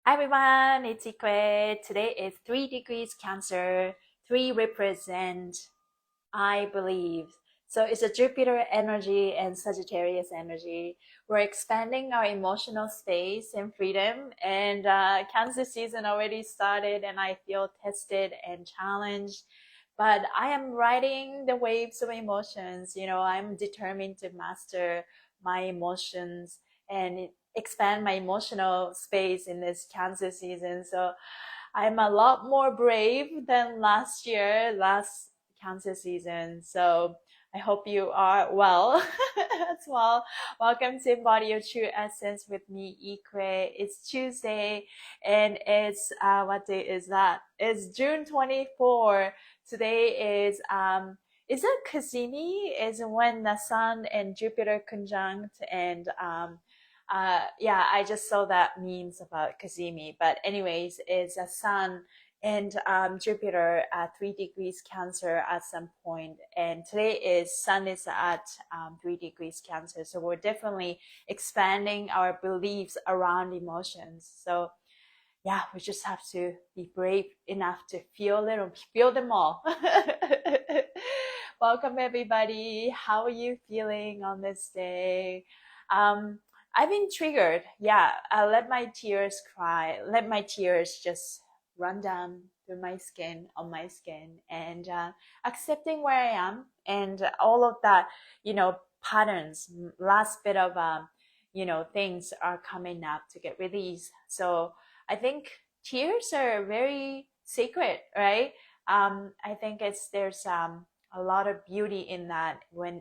Hi everyone, it's Ikue. Today is 3 degrees Cancer. 3 represent I believe. So it's a Jupiter energy and Sagittarius energy. We're expanding our emotional space and freedom. And Cancer season already started, and I feel tested and challenged. But I am riding the waves of emotions. I'm determined to master my emotions and expand my emotional space in this Cancer season. So I'm a lot more brave than last Cancer season. So I hope you are well as well. Welcome to Embody Your True Essence with me, Ikue. It's Tuesday, and it's what day is that? It's June 24. Today is it Kazimi? Is when the Sun and Jupiter conjunct, and yeah, I just saw that memes about Kazimi. But anyways, it's a Sun and Jupiter at 3 degrees Cancer at some point. And today is Sun is at 3 degrees Cancer. So we're definitely expanding our beliefs around emotions. So yeah, we just have to be brave enough to feel them all. Welcome everybody. How are you feeling on this day? Um, I've been triggered. Yeah, I let my tears cry. Let my tears just run down through my skin, on my skin, and accepting where I am and all of that, patterns, last bit of, things are coming up to get released. So I think tears are very sacred, right? I think there's a lot of beauty in that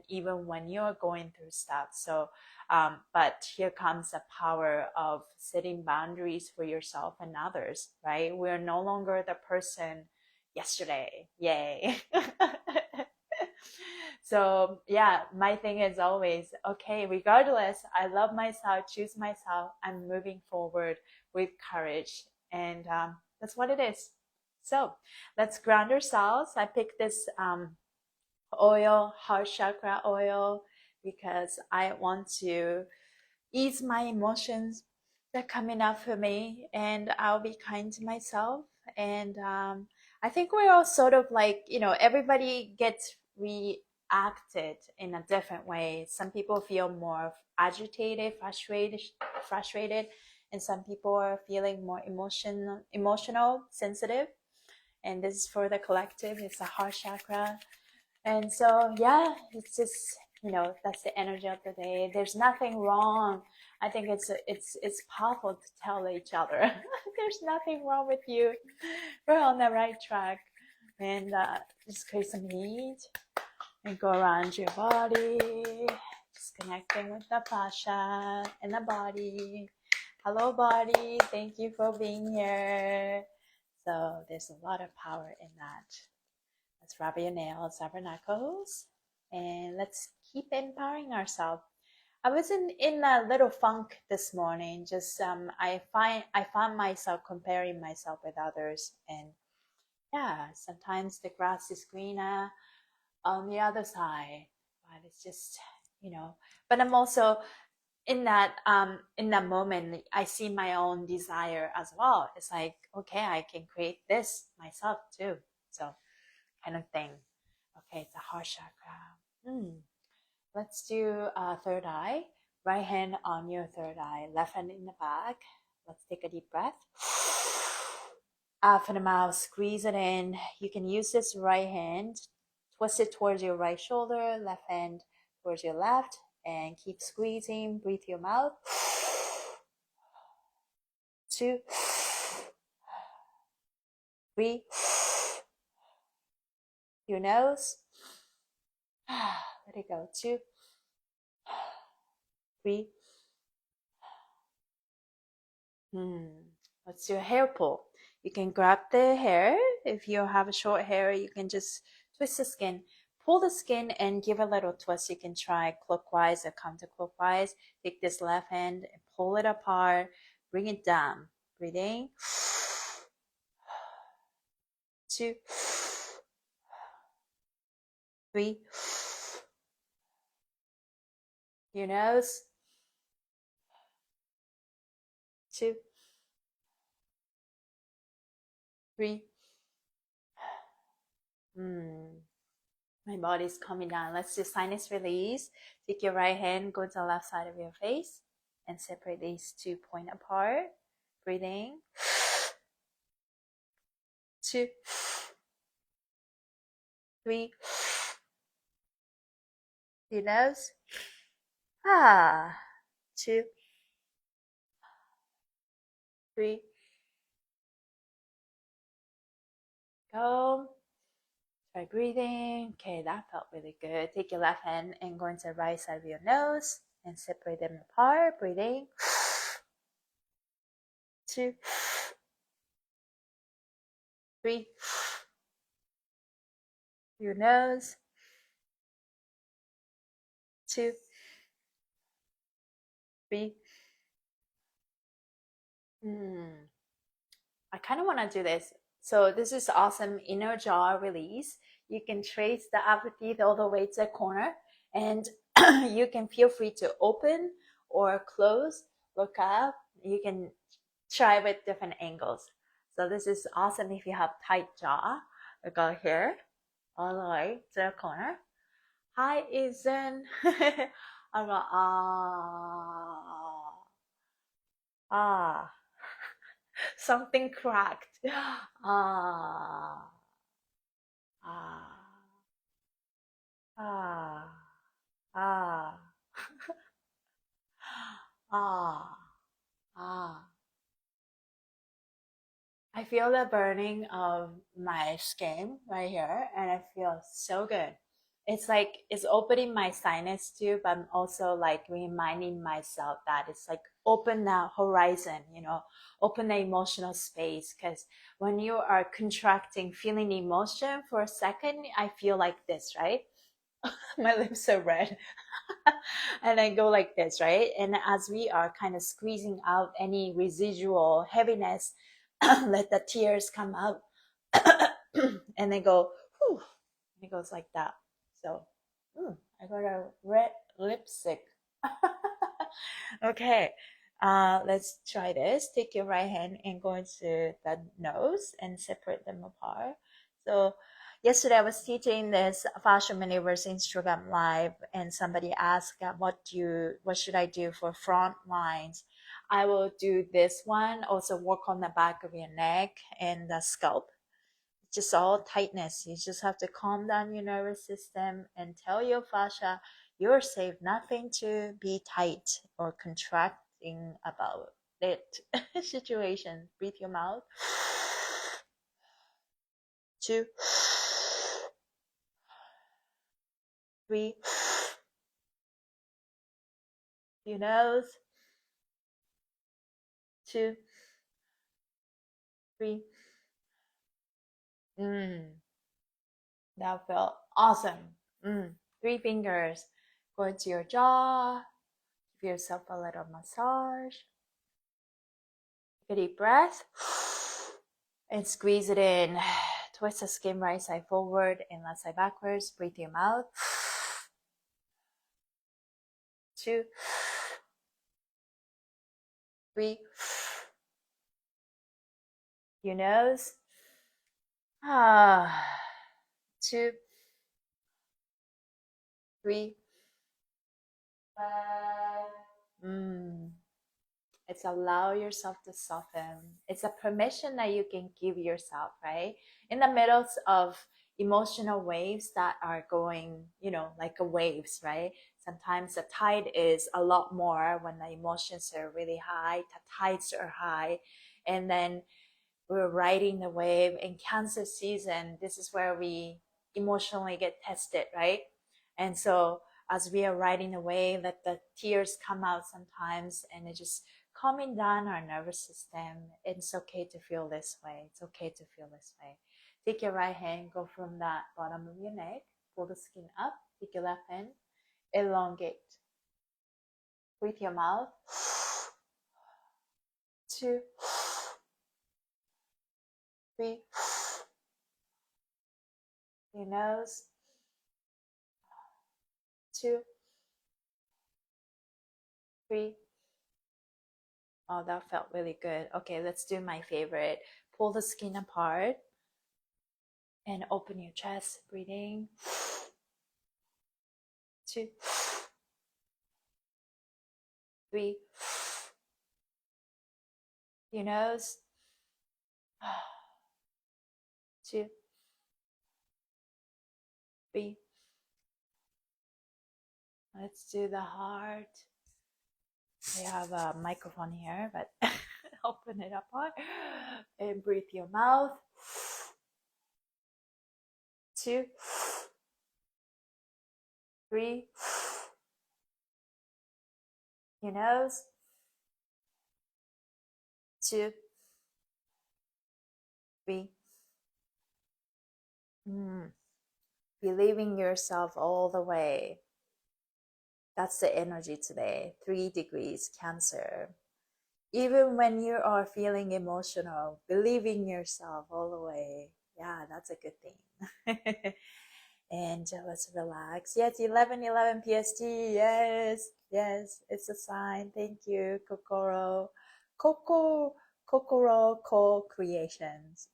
even when you're going through stuff. So, but here comes the power of setting boundaries for yourself and others, right? We're no longer the person yesterday. Yay. So yeah, my thing is always, okay, regardless, I love myself, choose myself, I'm moving forward with courage. And that's what it is. So let's ground ourselves. I picked this oil, heart chakra oil, because I want to ease my emotions that are coming up for me, and I'll be kind to myself. And I think we're all sort of like, everybody gets reacted in a different way. Some people feel more agitated, frustrated, and some people are feeling more emotional, sensitive. And this is for the collective. It's the heart chakra. And so, yeah, it's just, that's the energy of the day. There's nothing wrong. I think it's powerful to tell each other, there's nothing wrong with you. We're on the right track. And just create some heat and go around your body, just connecting with the fascia and the body. Hello, body. Thank you for being here. So there's a lot of power in that. Let's rub your nails, rub our knuckles, and let's keep empowering ourselves. I was in a little funk this morning. Just I found myself comparing myself with others, and yeah, sometimes the grass is greener on the other side, but it's just you know. But I'm also in that moment. I see my own desire as well. It's like, okay, I can create this myself too. So kind of thing. Okay, it's a heart chakra. Let's do third eye. Right hand on your third eye, left hand in the back. Let's take a deep breath. Out from the mouth, squeeze it in. You can use this right hand, twist it towards your right shoulder, left hand towards your left, and keep squeezing. Breathe your mouth. 2, 3. Your nose. Let it go. 2, 3. Let's do a hair pull. You can grab the hair. If you have a short hair, you can just twist the skin. Pull the skin and give a little twist. You can try clockwise or counterclockwise. Take this left hand and pull it apart. Bring it down. Breathe in. 2, 3. Your nose. 2, 3. My body's coming down. Let's do sinus release. Take your right hand, go to the left side of your face, and separate these 2 points apart. Breathing. 2, 3. Your nose. 2, 3. Go. Try breathing. Okay, that felt really good. Take your left hand and go into the right side of your nose and separate them apart. Breathing. 2, 3. Your nose. 2, 3. I kind of want to do this. So this is awesome inner jaw release. You can trace the upper teeth all the way to the corner, and you can feel free to open or close, look up. You can try with different angles. So this is awesome if you have tight jaw. We go here, all the way to the corner. Hi, Izan. I go, ah. Something cracked. Ah, ah, ah, ah, ah, ah. I feel the burning of my skin right here, and I feel so good. It's like it's opening my sinus too, but I'm also like reminding myself that it's like open the horizon, open the emotional space. Because when you are contracting, feeling emotion for a second, I feel like this, right? My lips are red. And I go like this, right? And as we are kind of squeezing out any residual heaviness, let the tears come out. And they go, whew, it goes like that. So, I got a red lipstick. Okay, let's try this. Take your right hand and go into the nose and separate them apart. So, yesterday I was teaching this fascia maneuvers Instagram live, and somebody asked, what should I do for front lines? I will do this one. Also work on the back of your neck and the scalp. Just all tightness. You just have to calm down your nervous system and tell your fascia you're safe, nothing to be tight or contracting about it. Situation. Breathe your mouth. 2, 3. Your nose. 2, 3. That felt awesome. 3 fingers. Go into your jaw. Give yourself a little massage. Take a deep breath. And squeeze it in. Twist the skin right side forward and left side backwards. Breathe your mouth. 2, 3. Your nose. 2, 3. It's allow yourself to soften. It's a permission that you can give yourself, right? In the middle of emotional waves that are going, like a waves, right? Sometimes the tide is a lot more when the emotions are really high, the tides are high, and then we're riding the wave. In Cancer season, this is where we emotionally get tested, right? And so as we are riding the wave, let the tears come out sometimes, and it just calming down our nervous system. It's okay to feel this way. It's okay to feel this way. Take your right hand, go from that bottom of your neck, pull the skin up. Take your left hand, elongate. Breathe your mouth. 2, 3. Your nose. 2, 3. Oh, that felt really good. Okay, let's do my favorite. Pull the skin apart and open your chest, breathing. 2, 3, your nose. 2, 3. Let's do the heart. We have a microphone here, but open it up and breathe your mouth. 2, 3, your nose. 2, 3. Believing yourself all the way. That's the energy today. 3 degrees Cancer. Even when you are feeling emotional, believing yourself all the way. Yeah, that's a good thing. And let's relax. Yes, 11:11 PST. Yes, yes, it's a sign. Thank you, Kokoro. Kokoro Co-Creations.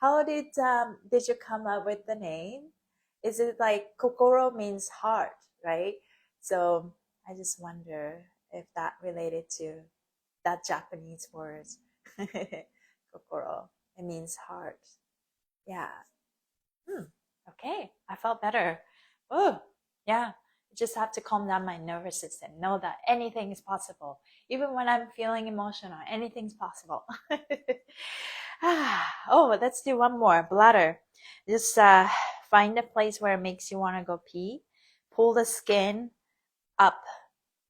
How did you come up with the name? Is it like Kokoro means heart, right? So I just wonder if that related to that Japanese word. Kokoro. It means heart. Yeah. Okay, I felt better. Oh, yeah. I just have to calm down my nervous system. Know that anything is possible. Even when I'm feeling emotional, anything's possible. Oh, let's do one more. Bladder. Just find a place where it makes you want to go pee. Pull the skin up.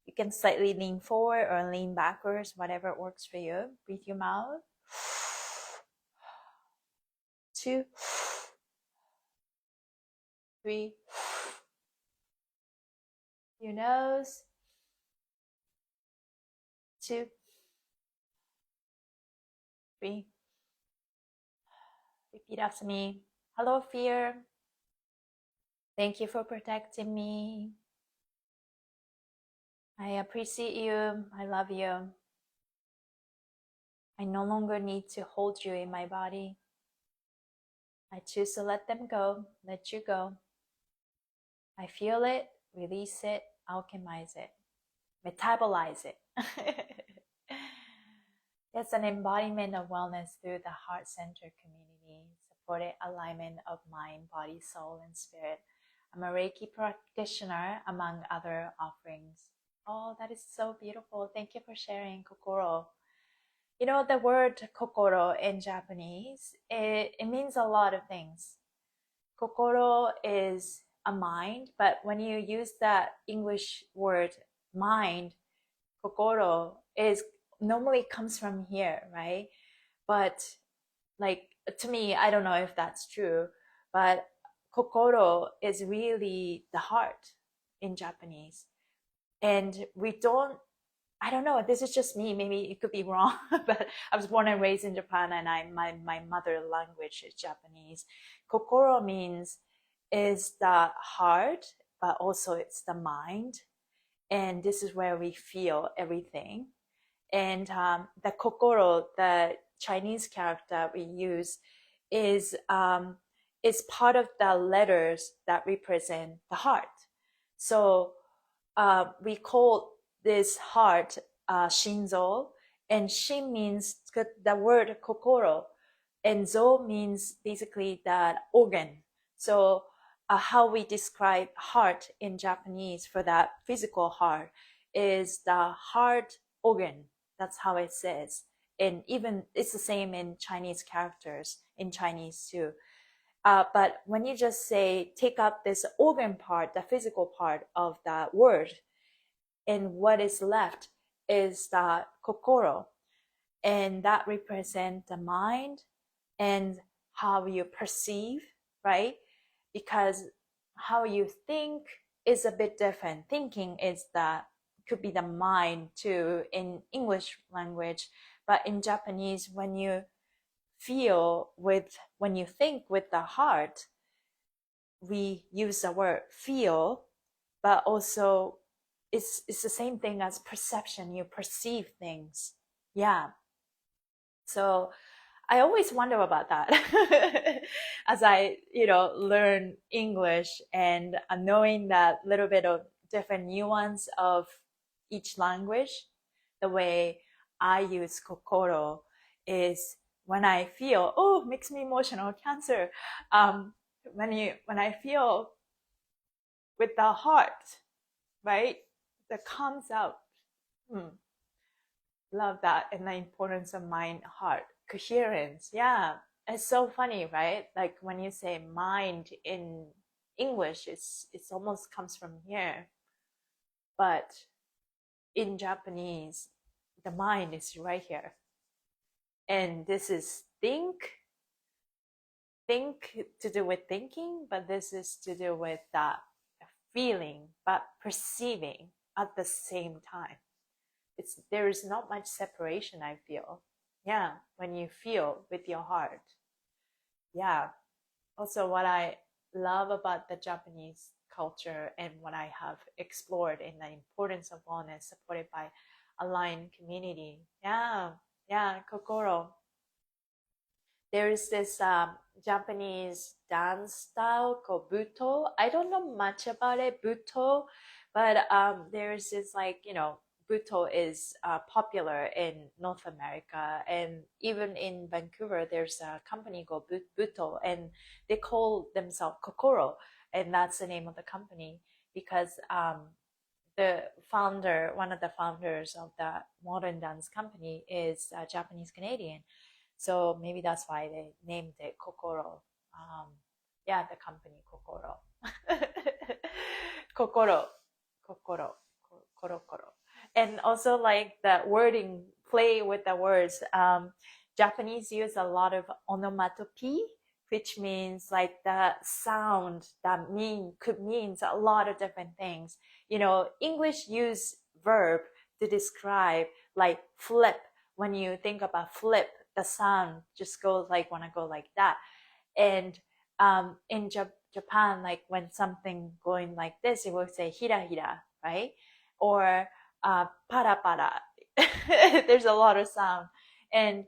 You can slightly lean forward or lean backwards, whatever works for you. Breathe your mouth. 2, 3. Your nose. 2, 3. Repeat after me. Hello, fear. Thank you for protecting me. I appreciate you. I love you. I no longer need to hold you in my body. I choose to let them go, let you go. I feel it, release it, alchemize it, metabolize it. It's an embodiment of wellness through the heart center community, supported alignment of mind, body, soul, and spirit. I'm a Reiki practitioner, among other offerings. Oh, that is so beautiful. Thank you for sharing, Kokoro. You know, the word kokoro in Japanese, it means a lot of things. Kokoro is a mind, but when you use that English word mind, kokoro is normally comes from here, right? But like to me, I don't know if that's true, but kokoro is really the heart in Japanese. And we don't, I don't know, this is just me, maybe it could be wrong, but I was born and raised in Japan and my mother language is Japanese. Kokoro means is the heart, but also it's the mind. And this is where we feel everything. And the kokoro, the Chinese character we use, is part of the letters that represent the heart. So we call this heart shinzo, and shin means the word kokoro, and zo means basically that organ. So how we describe heart in Japanese for that physical heart is the heart organ. That's how it says. And even it's the same in Chinese characters, in Chinese too. But when you just say, take up this organ part, the physical part of that word, and what is left is the kokoro. And that represents the mind and how you perceive, right? Because how you think is a bit different. Thinking is could be the mind too in English language, but in Japanese, when you think with the heart, we use the word feel, but also it's the same thing as perception. You perceive things. Yeah. So I always wonder about that as I, learn English and knowing that little bit of different nuance of each language. The way I use kokoro is when I feel, oh, makes me emotional, cancer. When I feel with the heart, right, that comes out. Love that. And the importance of mind, heart, coherence. Yeah. It's so funny, right? Like when you say mind in English, it's almost comes from here. But in Japanese, the mind is right here. And this is think to do with thinking, but this is to do with that feeling, but perceiving at the same time. There is not much separation, I feel. Yeah, when you feel with your heart. Yeah. Also, what I love about the Japanese culture and what I have explored in the importance of wellness supported by aligned community. Yeah, yeah, kokoro. There is this Japanese dance style called buto. I don't know much about it, buto, but there's this buto is popular in North America, and even in Vancouver, there's a company called Buto, and they call themselves Kokoro, and that's the name of the company because one of the founders of the modern dance company, is Japanese Canadian. So maybe that's why they named it Kokoro. Yeah, the company Kokoro. Kokoro. Kokoro. Korokoro. And also like the wording, play with the words. Japanese use a lot of onomatopoeia, which means like the sound that could means a lot of different things. English use verb to describe like flip. When you think about flip, the sound just goes like wanna go like that. And in Japan, like when something going like this, it will say hira hira, right? Or para para. There's a lot of sound. And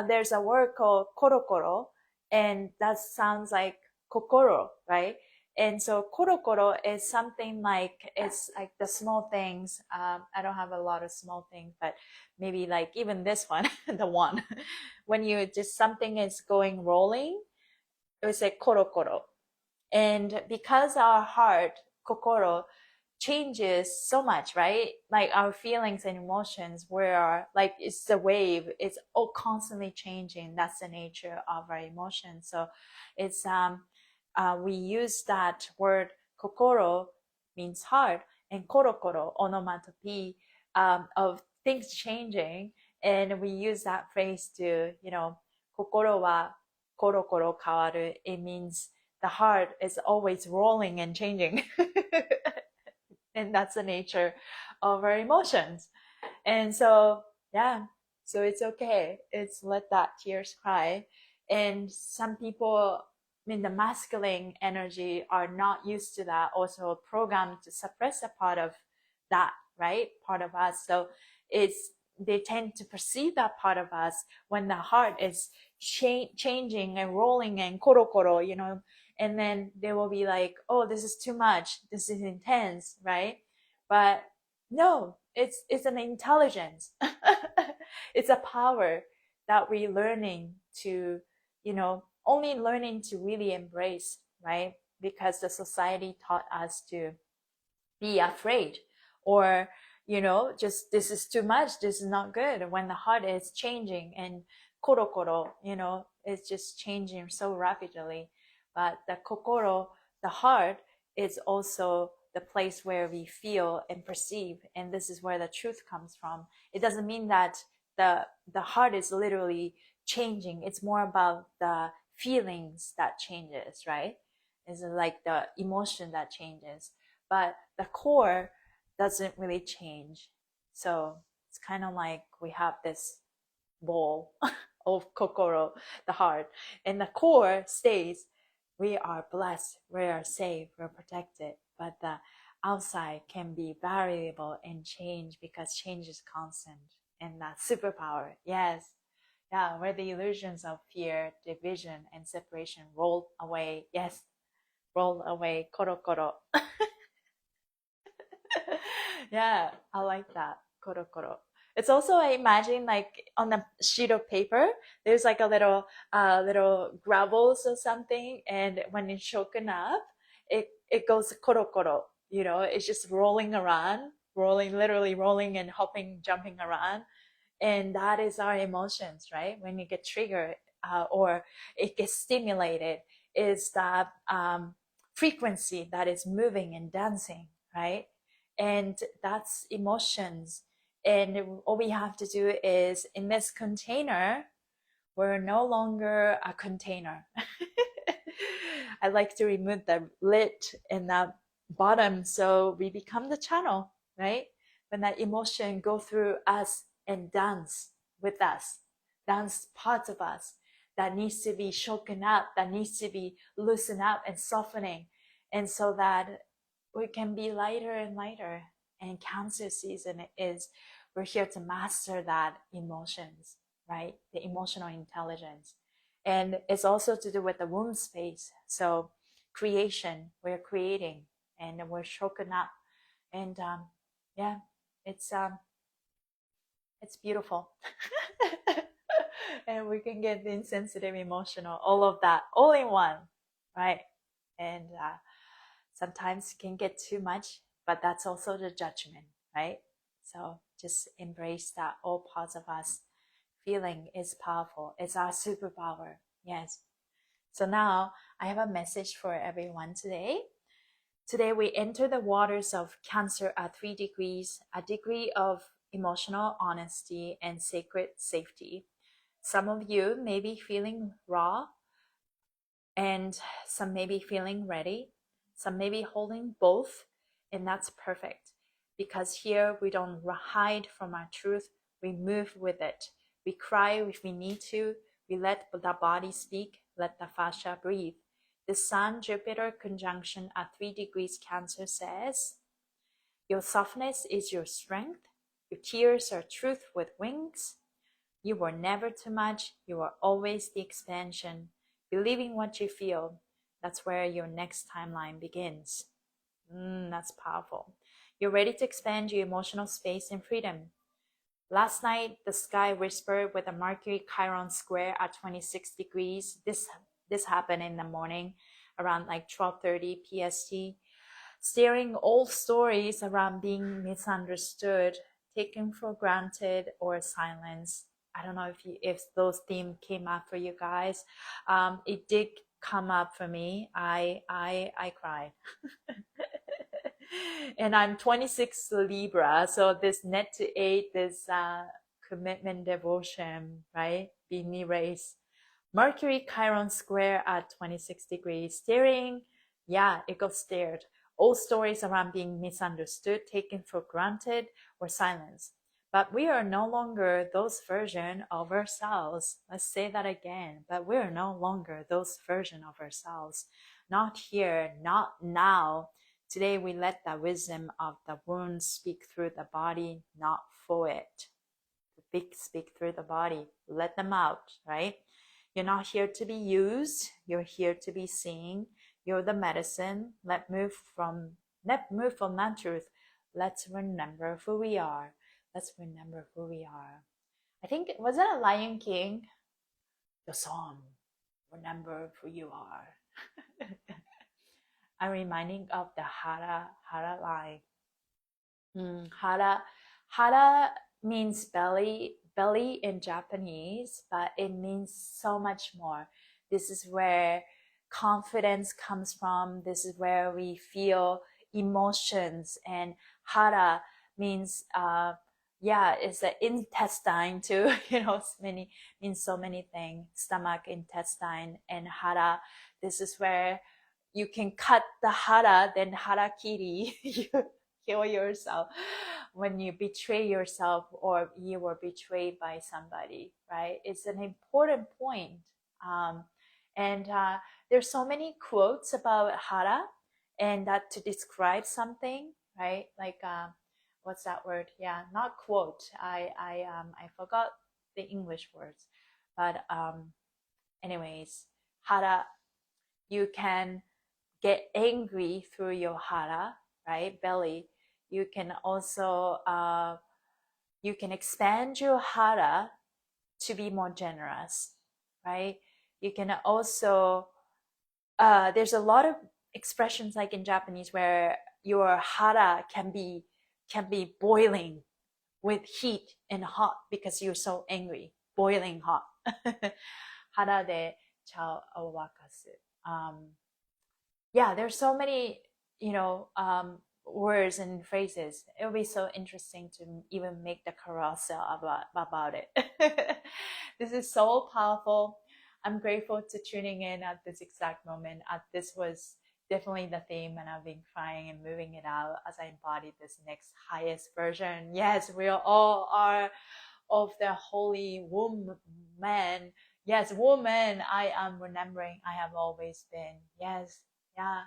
there's a word called korokoro, and that sounds like kokoro, right? And so korokoro is something like, it's like the small things. I don't have a lot of small things, but maybe like even this one, the one, when you just something is going rolling, it would say korokoro. And because our heart, kokoro, changes so much, right? Like our feelings and emotions, where like it's the wave, it's all constantly changing. That's the nature of our emotions. So it's we use that word kokoro, means heart, and korokoro, onomatopoeia, of things changing, and we use that phrase to, kokoro wa korokoro kawaru. It means the heart is always rolling and changing. And that's the nature of our emotions. And so, yeah, so it's okay. It's let that tears cry. And some people in the masculine energy are not used to that, also programmed to suppress a part of that, right? Part of us. So they tend to perceive that part of us when the heart is changing and rolling and koro, and then they will be like, oh, this is too much, this is intense, right? But no, it's an intelligence. It's a power that we're learning to, only learning to really embrace, right? Because the society taught us to be afraid, or just this is too much, this is not good, when the heart is changing and koro, it's just changing so rapidly. But the kokoro, the heart, is also the place where we feel and perceive, and this is where the truth comes from. It doesn't mean that the heart is literally changing. It's more about the feelings that changes, right? It's like the emotion that changes, but the core doesn't really change. So it's kind of like we have this ball of kokoro, the heart, and the core stays. We are blessed, we are safe, we're protected. But the outside can be variable and change because change is constant. And that superpower, yes, yeah, where the illusions of fear, division, and separation roll away. Yes, roll away. Koro koro. Yeah, I like that. Koro koro. It's also, I imagine, like on a sheet of paper, there's like a little gravels or something, and when it's shaken up, it goes koro koro. You know, it's just rolling around, rolling, literally rolling and hopping, jumping around, and that is our emotions, right? When you get triggered or it gets stimulated, is that frequency that is moving and dancing, right? And that's emotions. And all we have to do is, in this container, we're no longer a container. I like to remove the lid and that bottom so we become the channel, right? When that emotion go through us and dance with us, dance parts of us that needs to be shaken up, that needs to be loosened up and softening, and so that we can be lighter and lighter. And Cancer season is, we're here to master that emotions, right? The emotional intelligence. And it's also to do with the womb space. So creation, we're creating and we're shaken up. And yeah, it's it's beautiful. And we can get insensitive, emotional, all of that, all in one, right? And sometimes can get too much, but that's also the judgment, right? So just embrace that all parts of us. Feeling is powerful. It's our superpower. Yes. So now I have a message for everyone today. Today we enter the waters of Cancer at 3 degrees, a degree of emotional honesty and sacred safety. Some of you may be feeling raw, and some may be feeling ready. Some may be holding both, and that's perfect, because here we don't hide from our truth. We move with it. We cry if we need to. We let the body speak. Let the fascia breathe. The Sun-Jupiter conjunction at 3 degrees Cancer says, your softness is your strength. Your tears are truth with wings. You were never too much. You are always the expansion. Believing what you feel, that's where your next timeline begins. That's powerful. You're ready to expand your emotional space and freedom. Last night, the sky whispered with a Mercury Chiron square at 26 degrees. This happened in the morning around like 12:30 PST. Steering old stories around being misunderstood, taken for granted, or silenced. I don't know if those themes came up for you guys. It did come up for me. I cried. And I'm 26 Libra, so this net to 8, this commitment, devotion, right, being erased. Mercury Chiron square at 26 degrees. Steering, yeah, it got stared. Old stories around being misunderstood, taken for granted, or silenced. But we are no longer those version of ourselves. Let's say that again. But we are no longer those version of ourselves. Not here, not now. Today we let the wisdom of the wound speak through the body, not for it. Speak through the body. Let them out, right? You're not here to be used. You're here to be seen. You're the medicine. Let's move from that truth. Let's remember who we are. Let's remember who we are. I think, was it a Lion King? The song, remember who you are. I'm reminding of the hara line. Hara means belly in Japanese, but it means so much more. This is where confidence comes from. This is where we feel emotions. And hara means it's the intestine too. Means so many things. Stomach, intestine, and hara. This is where you can cut the hara, then harakiri. You kill yourself when you betray yourself or you were betrayed by somebody, right? It's an important point. And there's so many quotes about hara, and that to describe something, right? Like what's that word? Yeah, not quote. I forgot the English words, but anyways, hara, you can get angry through your hara, right? Belly. You can also you can expand your hara to be more generous, right? You can also there's a lot of expressions like in Japanese where your hara can be boiling with heat and hot because you're so angry, boiling hot. hara de cha o wakasu. Yeah, there's so many, words and phrases. It would be so interesting to even make the carousel about it. This is so powerful. I'm grateful to tuning in at this exact moment. This was definitely the theme, and I've been crying and moving it out as I embody this next highest version. Yes, we all are of the holy woman. Yes, woman, I am remembering I have always been. Yes, yeah.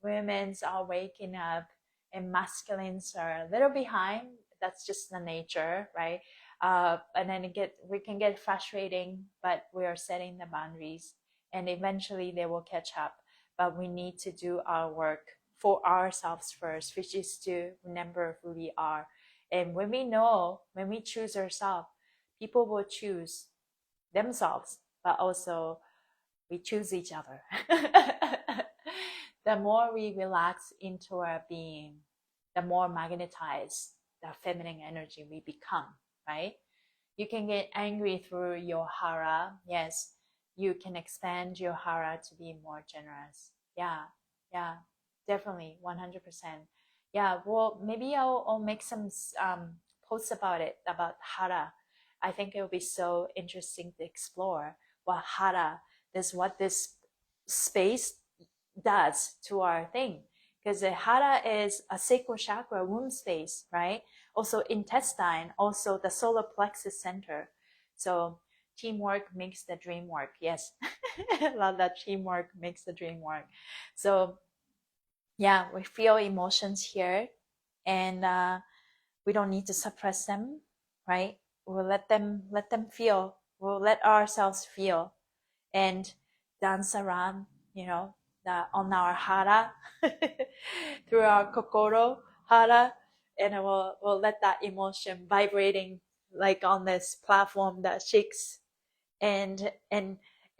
Women's are waking up and masculines are a little behind. That's just the nature, right? And then we can get frustrating, but we are setting the boundaries, and eventually they will catch up. But we need to do our work for ourselves first, which is to remember who we are. And when we choose ourselves, people will choose themselves, but also we choose each other. The more we relax into our being, the more magnetized the feminine energy we become, right? You can get angry through your hara. Yes, you can expand your hara to be more generous. Yeah, yeah, definitely, 100%. Yeah, well, maybe I'll make some posts about it, about hara. I think it will be so interesting to explore what hara is, what this space does to our thing. Because the hara is a sacral chakra, womb space, right? Also intestine, also the solar plexus center. So teamwork makes the dream work. Yes, love that, teamwork makes the dream work. So yeah, we feel emotions here, and we don't need to suppress them, right? We'll let them feel. We'll let ourselves feel, and dance around, on our hara, through our kokoro hara, and we'll let that emotion vibrating like on this platform that shakes, and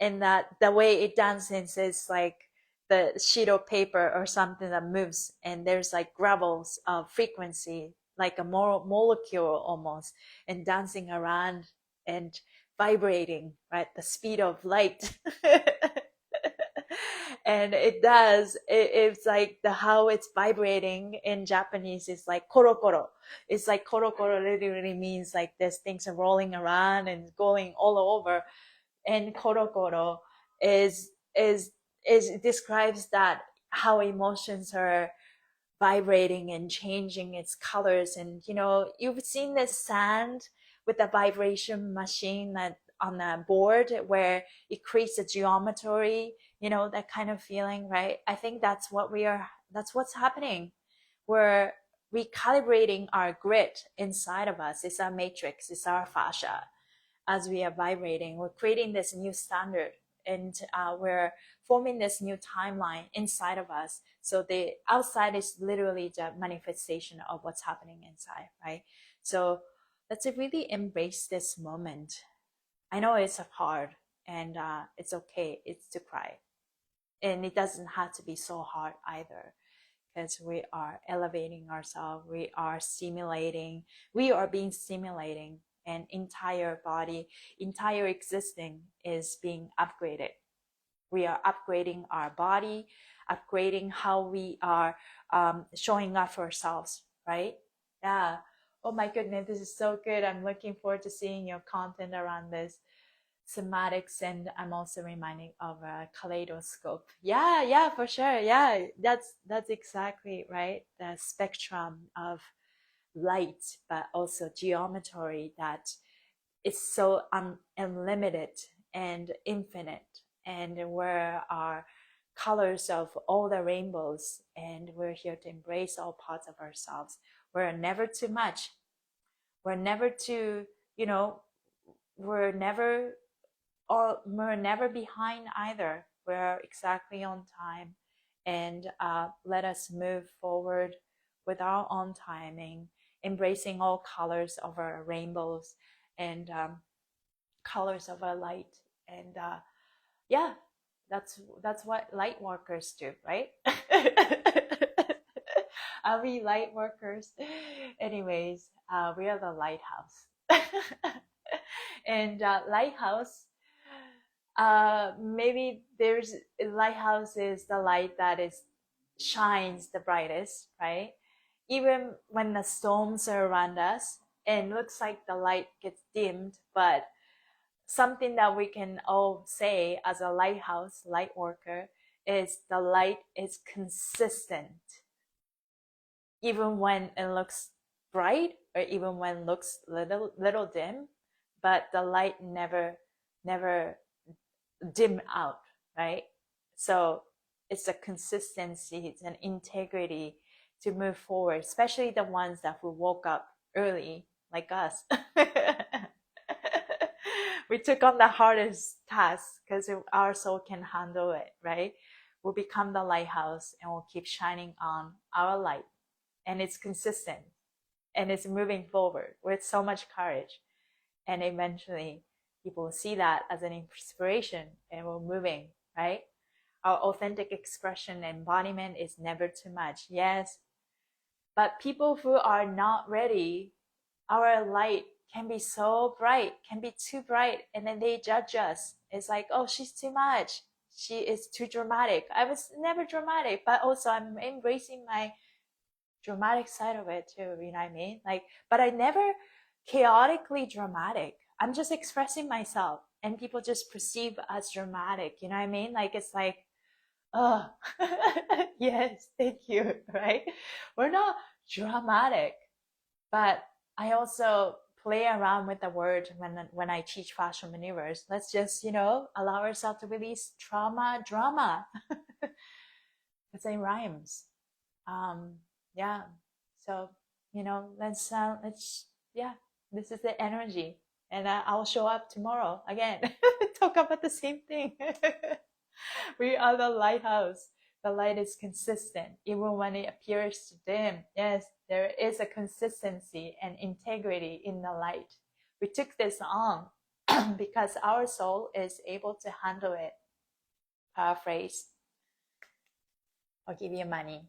that the way it dances is like the sheet of paper or something that moves, and there's like gravels of frequency, like a molecule almost, and dancing around and vibrating, right? The speed of light. And it's like the how it's vibrating in Japanese is like korokoro. It's like korokoro literally means like there's things are rolling around and going all over, and korokoro is describes that how emotions are vibrating and changing its colors. And you've seen this sand with the vibration machine that on the board where it creates a geometry, that kind of feeling, right? I think that's what's happening. We're recalibrating our grid inside of us. It's our matrix, it's our fascia. As we are vibrating, we're creating this new standard, and we're forming this new timeline inside of us. So the outside is literally the manifestation of what's happening inside, right? So let's really embrace this moment. I know it's hard, and it's okay. It's to cry, and it doesn't have to be so hard either, because we are elevating ourselves. We are being stimulating, and entire body, entire existing is being upgraded. We are upgrading our body, upgrading how we are showing up for ourselves, right? Yeah. Oh my goodness, this is so good. I'm looking forward to seeing your content around this somatics, and I'm also reminding of a kaleidoscope. Yeah, for sure. Yeah, that's exactly right. The spectrum of light, but also geometry that is so unlimited and infinite, and where our colors of all the rainbows, and we're here to embrace all parts of ourselves. We're never too much. We're never too, you know, we're never we're never behind either. We're exactly on time, and let us move forward with our own timing, embracing all colors of our rainbows and colors of our light. And yeah, that's what light workers do, right? Are we light workers? Anyways, we are the lighthouse. And lighthouse, maybe there's lighthouse is the light that is shines the brightest, right? Even when the storms are around us and looks like the light gets dimmed, but something that we can all say as a lighthouse light worker is the light is consistent even when it looks bright or even when it looks little dim, but the light never dim out, right? So it's a consistency, it's an integrity to move forward, especially the ones that who woke up early like us. We took on the hardest task because our soul can handle it, right? We'll become the lighthouse and we'll keep shining on our light, and it's consistent and it's moving forward with so much courage, and eventually people will see that as an inspiration and we're moving, right? Our authentic expression embodiment is never too much, yes, but people who are not ready, our light can be so bright, can be too bright, and then they judge us. It's like, oh, she's too much, she is too dramatic. I was never dramatic, but also I'm embracing my dramatic side of it too, you know what I mean? Like, but I never chaotically dramatic. I'm just expressing myself and people just perceive as dramatic, you know what I mean? Like, it's like, oh, yes, thank you, right? We're not dramatic, but I also play around with the word when I teach fascial maneuvers. Let's just, allow ourselves to release drama. It's in rhymes. Yeah. So, let's, yeah, this is the energy. And I'll show up tomorrow again, talk about the same thing. We are the lighthouse. The light is consistent, even when it appears dim. Yes, there is a consistency and integrity in the light. We took this on because our soul is able to handle it. Paraphrase. I'll give you money.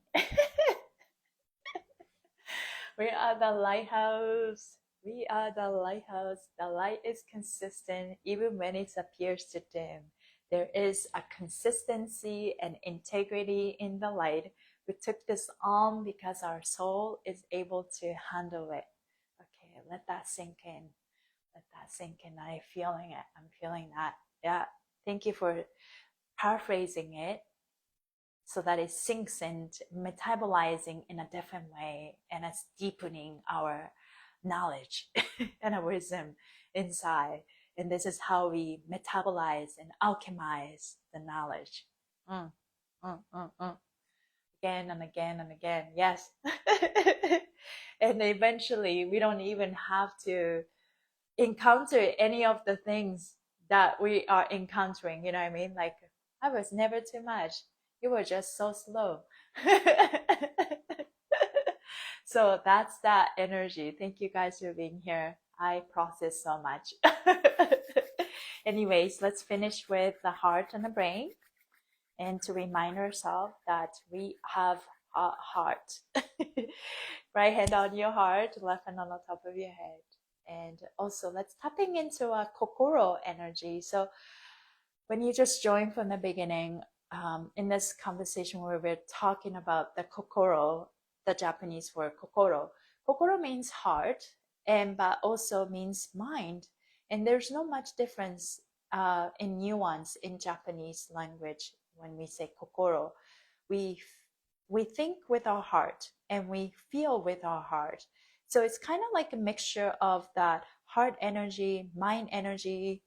We are the lighthouse. We are the lighthouse. The light is consistent even when it appears to dim. There is a consistency and integrity in the light. We took this on because our soul is able to handle it. Okay, let that sink in. Let that sink in. I'm feeling it. I'm feeling that. Yeah. Thank you for paraphrasing it so that it sinks in, metabolizing in a different way, and it's deepening our knowledge and our wisdom inside. And this is how we metabolize and alchemize the knowledge. Again and again and again. Yes. And eventually we don't even have to encounter any of the things that we are encountering. You know what I mean? Like, I was never too much. You were just so slow. So that's that energy. Thank you guys for being here. I process so much. Anyways, let's finish with the heart and the brain, and to remind ourselves that we have a heart. Right hand on your heart, left hand on the top of your head. And also let's tapping into a kokoro energy. So when you just joined from the beginning, in this conversation where we're talking about the kokoro, the Japanese word kokoro. Kokoro means heart, but also means mind. And there's not much difference in nuance in Japanese language when we say kokoro. We think with our heart and we feel with our heart. So it's kind of like a mixture of that heart energy, mind energy,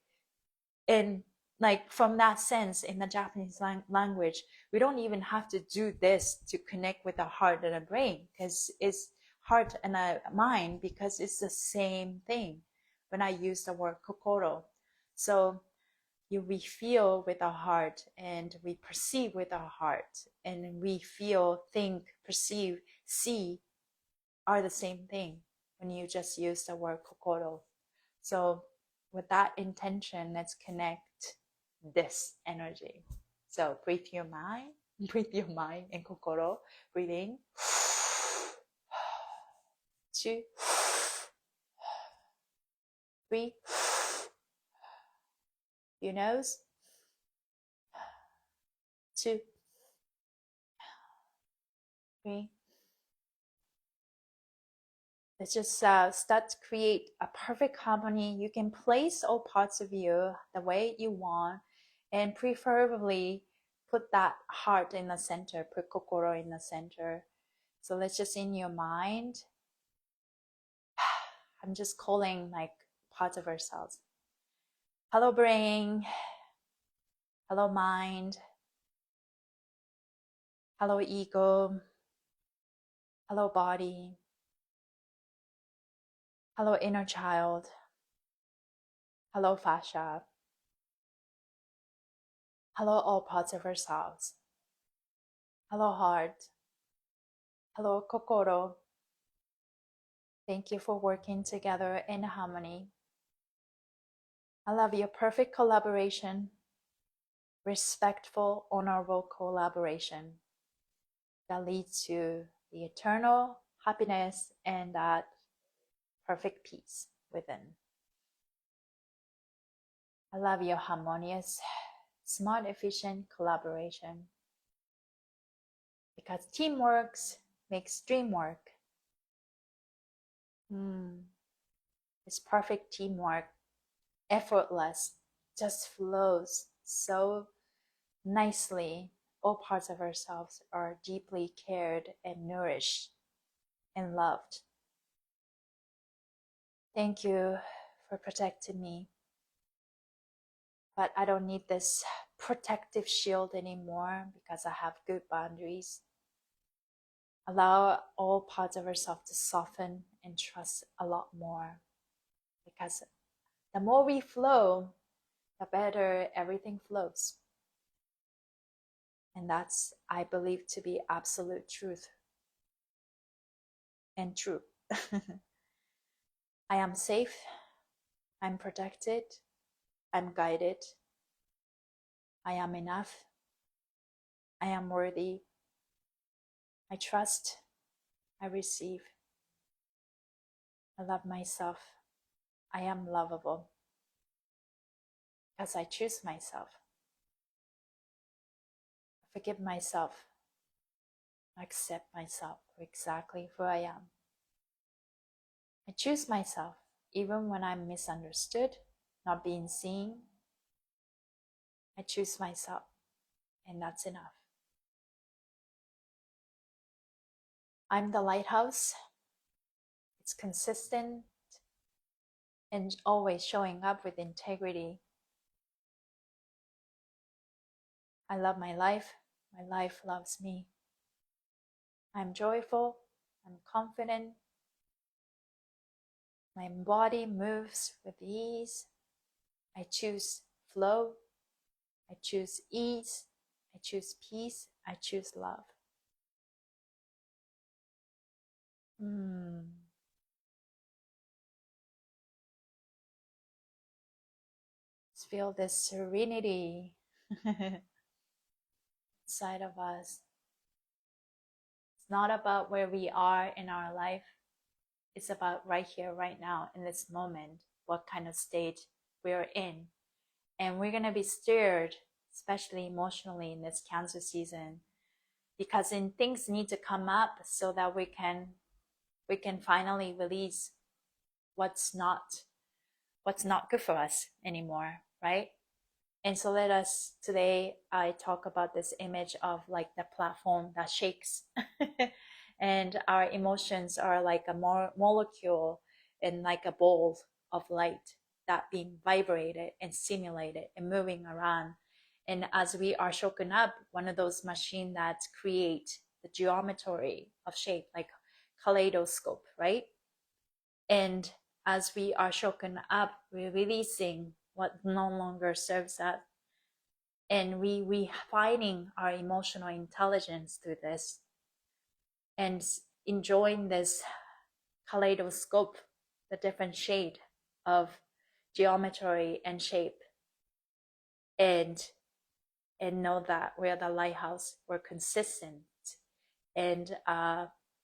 and like from that sense in the Japanese language, we don't even have to do this to connect with the heart and the brain, because it's heart and a mind, because it's the same thing when I use the word kokoro. So we feel with our heart and we perceive with our heart, and we feel, think, perceive, see are the same thing when you just use the word kokoro. So with that intention, let's connect this energy. So breathe your mind, breathe your mind and kokoro. Breathe in. 2, 3. Your nose. 2, 3. Let's just start to create a perfect harmony. You can place all parts of you the way you want, and preferably put that heart in the center, put kokoro in the center. So let's just, in your mind, I'm just calling like parts of ourselves. Hello brain, hello mind, hello ego, hello body, hello inner child, hello fascia, hello all parts of ourselves, hello heart, hello kokoro. Thank you for working together in harmony. I love your perfect collaboration, respectful, honorable collaboration that leads to the eternal happiness and that perfect peace within. I love your harmonious, smart, efficient collaboration, because teamwork makes dream work. It's perfect teamwork, effortless, just flows so nicely. All parts of ourselves are deeply cared and nourished and loved. Thank you for protecting me. But I don't need this protective shield anymore, because I have good boundaries. Allow all parts of ourselves to soften and trust a lot more, because the more we flow, the better everything flows. And that's, I believe, to be absolute truth and true. I am safe, I'm protected, I'm guided, I am enough, I am worthy, I trust, I receive, I love myself, I am lovable, because I choose myself. I forgive myself, I accept myself for exactly who I am. I choose myself even when I'm misunderstood, not being seen. I choose myself, and that's enough. I'm the lighthouse. It's consistent and always showing up with integrity. I love my life loves me. I'm joyful, I'm confident. My body moves with ease. I choose flow, I choose ease, I choose peace, I choose love. Let's feel this serenity inside of us. It's not about where we are in our life. It's about right here, right now, in this moment, what kind of state we're in. And we're going to be stirred, especially emotionally in this Cancer season, because things need to come up so that we can finally release what's not good for us anymore, right? And so today I talk about this image of like the platform that shakes and our emotions are like a molecule in like a bowl of light. that being vibrated and stimulated and moving around. And as we are shaken up, one of those machines that create the geometry of shape, like kaleidoscope, right? And as we are shaken up, we're releasing what no longer serves us. And we refining our emotional intelligence through this and enjoying this kaleidoscope, the different shade of geometry and shape, and know that we're the lighthouse, we're consistent, and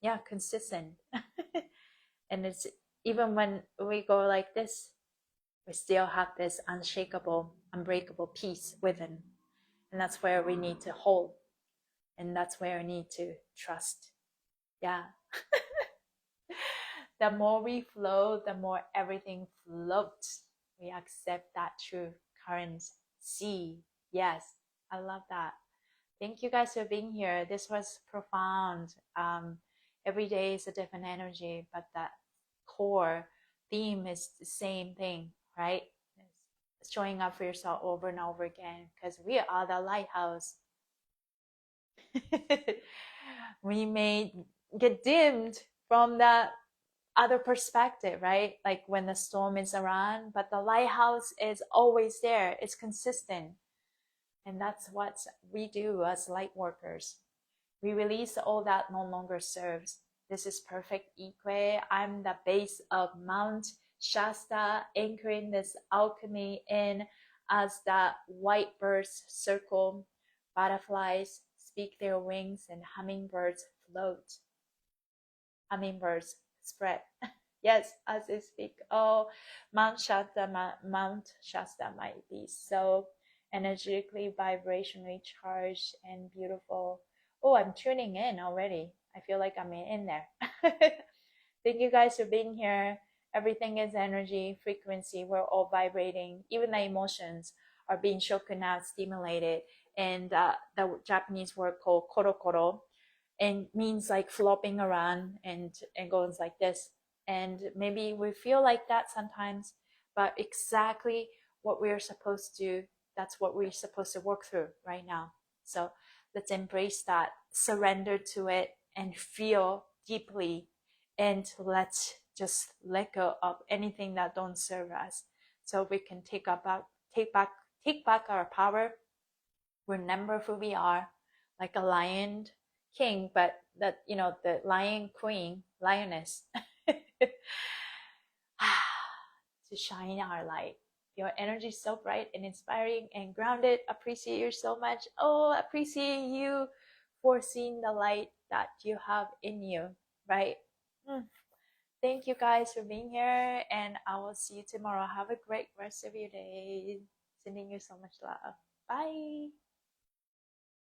yeah, consistent. And it's even when we go like this, we still have this unshakable, unbreakable peace within, and that's where we need to hold, and that's where we need to trust. Yeah. The more we flow, the more everything floats. We accept that true current sea. Yes, I love that. Thank you guys for being here. This was profound. Every day is a different energy, but that core theme is the same thing, right? It's showing up for yourself over and over again, because we are the lighthouse. We may get dimmed from the other perspective, right? Like when the storm is around, but the lighthouse is always there. It's consistent. And that's what we do as light workers. We release all that no longer serves. This is perfect Ikue. I'm the base of Mount Shasta, anchoring this alchemy in as the white birds circle, butterflies speak their wings, and hummingbirds float. Hummingbirds spread. Yes, as they speak. Oh, Mount Shasta might be so energetically, vibrationally charged and beautiful. Oh, I'm tuning in already. I feel like I'm in there. Thank you guys for being here. Everything is energy, frequency. We're all vibrating. Even the emotions are being shaken out, stimulated. And the Japanese word called korokoro, and means like flopping around and goes like this. And maybe we feel like that sometimes, but exactly what we're supposed to, that's what we're supposed to work through right now. So let's embrace that, surrender to it, and feel deeply, and let's just let go of anything that don't serve us, so we can take back our power, remember who we are, like a lion king, but that, the lion queen, lioness, to shine our light. Your energy is so bright and inspiring and grounded. Appreciate you so much. Oh, appreciate you for seeing the light that you have in you, right? Thank you guys for being here, and I will see you tomorrow. Have a great rest of your day. Sending you so much love. Bye.